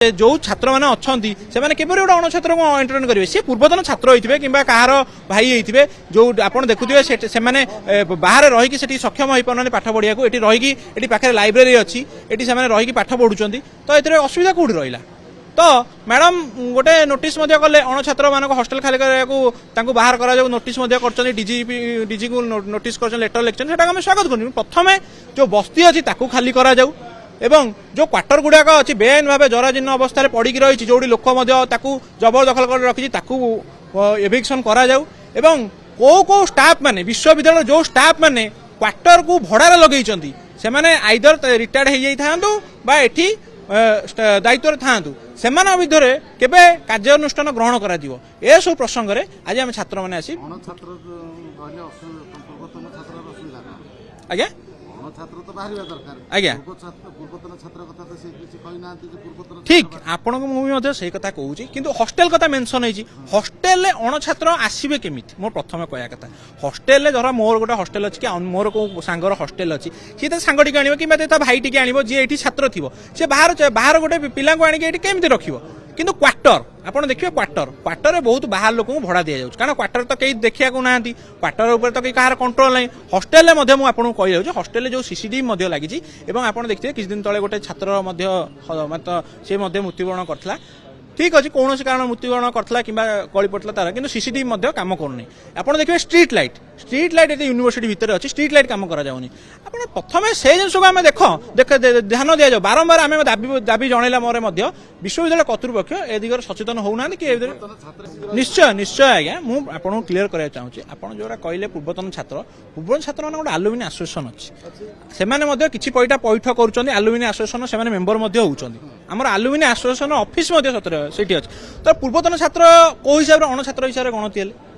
जो छात्र मैंने अच्छा से गोटे अणछात्र को एंटरटेन करेंगे सी पूर्वतन छात्र होते कि कहार भाई होते जो आप देखुए से बाहर रहीकि सक्षम हो पारे पाठ पढ़िया को ये रहीकि पाखे लाइब्रेरी अच्छी ये से रहीकि पाठ पढ़ुं तो ये असुविधा कौटी रहा तो मैडम गोटे नोटिस कले अणछात्र मान हॉस्टल खाली करने बाहर करा नोटिस कर डीजी को नोटिस कर लेटर लिखते हैं स्वागत कर प्रथम जो बस्ती अच्छी खाली करा जाऊ एवं जो क्वार्टर गुड़ाक अच्छी बेआईन भाव जराजीर्ण अवस्था पड़ी रही जो लोक जबरदखल कर रखी एविक्शन करा जाऊ एवं को स्टाफ माने विश्वविद्यालय जो स्टाफ माने क्वार्टर को भड़ार लगे से माने आइदर रिटायर्ड हो जाइथांतु बा एठी दायित्व था से विधि केबे कार्यानुष्ठान ग्रहण करा दिवो ए सब प्रसंग रे आज आम छात्र मैंने आसी आज्ञा आज्ञा ठीक आपण मुझे से कथा कहूँ किंतु हॉस्टेल कथा मेंशन है हॉस्टेल अणछात्र आसवे केमी मोर प्रथम कहया कथा हॉस्टेल धर मोर गोटे हॉस्टेल अच्छी कि मोर को सांगर हॉस्टेल अच्छी सी तो सांग टी आण कि भाई टी आण जी ये छात्र थी सी बाहर गोटे पिला आनिक केमी रखियो किंतु क्वार्टर आपड़ देखिए क्वार्टर बहुत बाहर लोक भड़ा दि जाऊँ कारण क्वार्टर तो कहीं देखा ना क्वार्टर उपर तो कहीं कहार कंट्रोल ना हॉस्टेल आपको कही हॉस्टेल जो सीसीटीवी लगी आप देखिए किसी दिन तले गोटे छात्र सी मृत्युवरण करता ठीक अच्छे कौन कारण मृत्युवरण करता कि गली पड़ता तार कि सीसीटीवी कम करनी आप देखिए स्ट्रीट लाइट ये यूनिवर्सिटी भितर अच्छी स्ट्रीट लाइट कम कर प्रथम से जिन को आम देख ध्यान दि जाऊ बारंबार आम दाबी जनइला मोर विश्वविद्यालय कर्तृपक्ष ए दिगरे सचेतन होना कि निश्चय निश्चय आज्ञा मुझे क्लीयर कराया चाहूँगी आप जो कहले पूर्वतन छात्र मान गोटे आलुमिनी आसोसिएसन अच्छी से किसी पैसा पैठ कर आलुमिनी आसोसिएसन से मेम्बर होती आम आलुमिनी आसोसिएसन ऑफिस सतरे से तो पूर्वतन छात्र को हिसाब से अणछात्र हिसाब से गणति